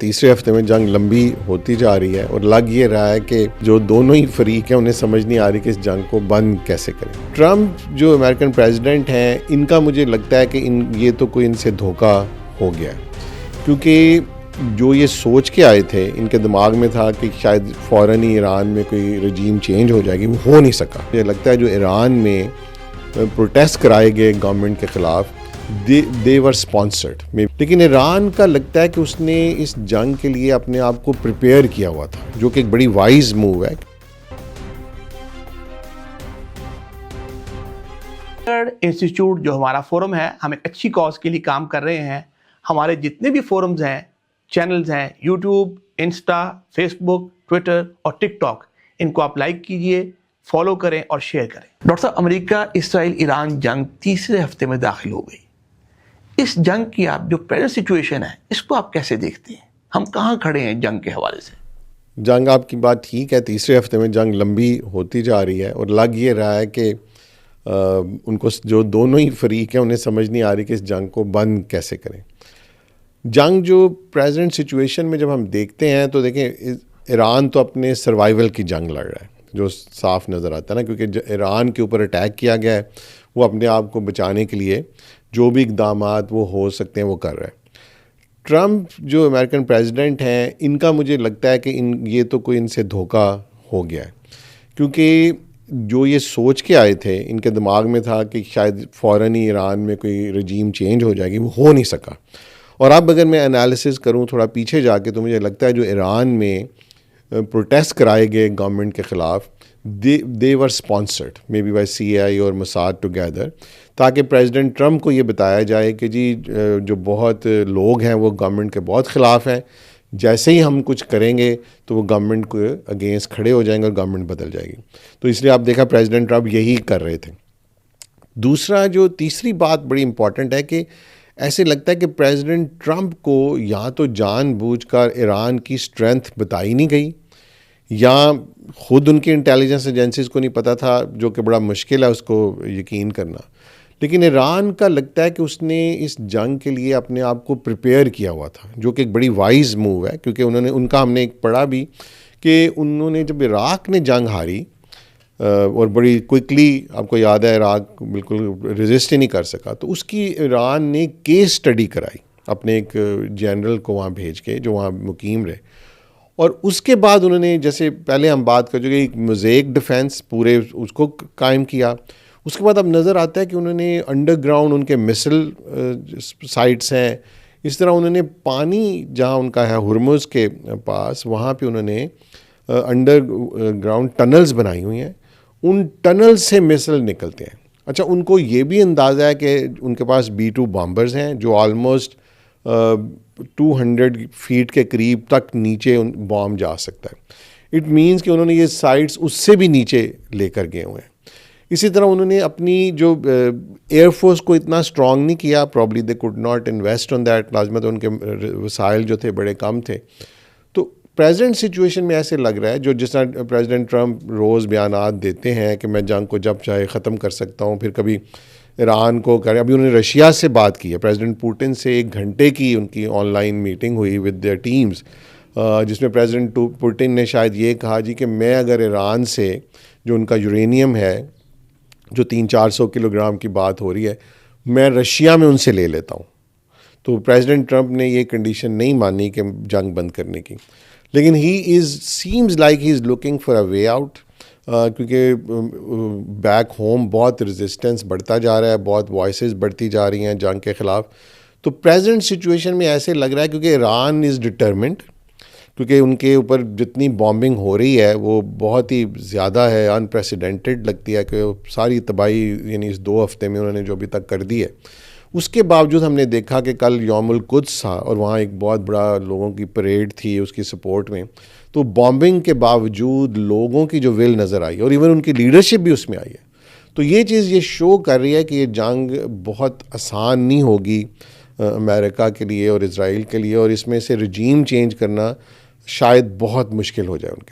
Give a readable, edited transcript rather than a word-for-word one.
तीसरे हफ्ते में जंग लंबी होती जा रही है और लग ये रहा है कि जो दोनों ही फरीक हैं उन्हें समझ नहीं आ रही कि इस जंग को बंद कैसे करें। ट्रंप जो अमेरिकन प्रेसिडेंट हैं, इनका मुझे लगता है कि ये तो कोई इनसे धोखा हो गया, क्योंकि जो ये सोच के आए थे, इनके दिमाग में था कि शायद फ़ौरन ही ईरान में कोई रजीम चेंज हो जाएगी, वो हो नहीं सका। मुझे लगता है जो ईरान में प्रोटेस्ट कराए गए गवर्नमेंट के ख़िलाफ़, दे वर स्पॉन्सर्ड। लेकिन ईरान का लगता है कि उसने इस जंग के लिए अपने आप को प्रिपेयर किया हुआ था, जो कि एक बड़ी वाइज मूव है। इंस्टीट्यूट जो हमारा फोरम है, हम एक अच्छी कॉज के लिए काम कर रहे हैं। हमारे जितने भी फोरम्स हैं, चैनल्स हैं, यूट्यूब, इंस्टा, फेसबुक, ट्विटर और टिकटॉक, इनको आप लाइक कीजिए, फॉलो करें और शेयर करें। डॉक्टर साहब, अमेरिका इसराइल ईरान जंग तीसरे हफ्ते में दाखिल हो गई। इस जंग की आप जो प्रेजेंट सिचुएशन है, इसको आप कैसे देखते हैं? हम कहाँ खड़े हैं जंग के हवाले से? जंग, आपकी बात ठीक है, तीसरे हफ्ते में जंग लंबी होती जा रही है और लग ये रहा है कि उनको जो दोनों ही फरीक हैं उन्हें समझ नहीं आ रही कि इस जंग को बंद कैसे करें। जंग जो प्रेजेंट सिचुएशन में जब हम देखते हैं तो देखें, ईरान तो अपने सर्वाइवल की जंग लड़ रहा है, जो साफ नज़र आता है ना, क्योंकि ईरान के ऊपर अटैक किया गया है, वो अपने आप को बचाने के लिए जो भी इक़दामात वो हो सकते हैं वो कर रहा है। ट्रंप जो अमेरिकन प्रेसिडेंट हैं, इनका मुझे लगता है कि ये तो कोई इनसे धोखा हो गया है, क्योंकि जो ये सोच के आए थे, इनके दिमाग में था कि शायद फ़ौरन ही ईरान में कोई रजीम चेंज हो जाएगी, वो हो नहीं सका। और अब अगर मैं एनालिसिस करूं थोड़ा पीछे जाके, तो मुझे लगता है जो ईरान में प्रोटेस्ट कराए गए गवर्नमेंट के ख़िलाफ़, they were sponsored may be by CIA और मोसाद टुगेदर, ताकि प्रेसिडेंट ट्रंप को ये बताया जाए कि जी जो बहुत लोग हैं वो गवर्नमेंट के बहुत ख़िलाफ़ हैं, जैसे ही हम कुछ करेंगे तो वो गवर्नमेंट को अगेंस्ट खड़े हो जाएंगे और गवर्नमेंट बदल जाएगी। तो इसलिए आप देखा प्रेसिडेंट ट्रंप यही कर रहे थे। दूसरा, जो तीसरी बात बड़ी इंपॉर्टेंट है कि ऐसे लगता है कि प्रेसिडेंट ट्रंप को या तो जानबूझकर ईरान की स्ट्रेंथ बताई नहीं गई, या ख़ुद उनकी इंटेलिजेंस एजेंसीज़ को नहीं पता था, जो कि बड़ा मुश्किल है उसको यकीन करना। लेकिन ईरान का लगता है कि उसने इस जंग के लिए अपने आप को प्रिपेयर किया हुआ था, जो कि एक बड़ी वाइज मूव है, क्योंकि उनका हमने एक पढ़ा भी कि उन्होंने जब इराक़ ने जंग हारी और बड़ी क्विकली, आपको याद है इराक़ बिल्कुल रेजिस्ट ही नहीं कर सका, तो उसकी ईरान ने केस स्टडी कराई अपने एक जनरल को वहाँ भेज के, जो वहाँ मुकीम रहे। और उसके बाद उन्होंने, जैसे पहले हम बात कर चुके, एक मोज़ेक डिफेंस पूरे उसको कायम किया। उसके बाद अब नज़र आता है कि उन्होंने अंडरग्राउंड उनके मिसाइल साइट्स हैं, इस तरह उन्होंने पानी जहाँ उनका है हुर्मुज़ के पास, वहाँ पे उन्होंने अंडरग्राउंड टनल्स बनाई हुई हैं, उन टनल से मिसाइल निकलते हैं। अच्छा, उनको ये भी अंदाज़ा है कि उनके पास B-2 बॉम्बर्स हैं जो ऑलमोस्ट 200 फीट के करीब तक नीचे बॉम्ब जा सकता है। इट मीन्स कि उन्होंने ये साइट्स उससे भी नीचे लेकर गए हुए हैं। इसी तरह उन्होंने अपनी जो एयरफोर्स को इतना स्ट्रॉन्ग नहीं किया, probably they could not invest on that, लाजमत उनके वसाइल जो थे बड़े कम थे। तो प्रेजेंट सिचुएशन में ऐसे लग रहा है, जो जिस तरह प्रेसिडेंट ट्रंप रोज़ बयानात देते हैं कि मैं जंग को जब चाहे ख़त्म कर सकता हूँ, फिर कभी ईरान को करें। अभी उन्होंने रशिया से बात की है, प्रेसिडेंट पुतिन से 1 घंटे की उनकी ऑनलाइन मीटिंग हुई विद देयर टीम्स, जिसमें प्रेसिडेंट पुतिन ने शायद ये कहा जी कि मैं अगर ईरान से जो उनका यूरेनियम है, जो 300-400 किलोग्राम की बात हो रही है, मैं रशिया में उनसे ले लेता हूँ। तो प्रेसिडेंट ट्रंप ने ये कंडीशन नहीं मानी कि जंग बंद करने की, लेकिन ही seems like he is looking for a way out, क्योंकि बैक होम बहुत रेजिस्टेंस बढ़ता जा रहा है, बहुत वॉइसेस बढ़ती जा रही हैं जंग के ख़िलाफ़। तो प्रेजेंट सिचुएशन में ऐसे लग रहा है, क्योंकि ईरान इज़ डिटरमिन्ड, क्योंकि उनके ऊपर जितनी बॉम्बिंग हो रही है वो बहुत ही ज़्यादा है, अनप्रेसिडेंटेड लगती है कि सारी तबाही यानी इस 2 हफ्ते में उन्होंने जो अभी तक कर दी है। उसके बावजूद हमने देखा कि कल यौमुल कुद्स था और वहाँ एक बहुत बड़ा लोगों की परेड थी उसकी सपोर्ट में। तो बॉम्बिंग के बावजूद लोगों की जो विल नज़र आई और इवन उनकी लीडरशिप भी उसमें आई है। तो ये चीज़ ये शो कर रही है कि ये जंग बहुत आसान नहीं होगी अमेरिका के लिए और इज़राइल के लिए, और इसमें से रजीम चेंज करना शायद बहुत मुश्किल हो जाए उनके लिए।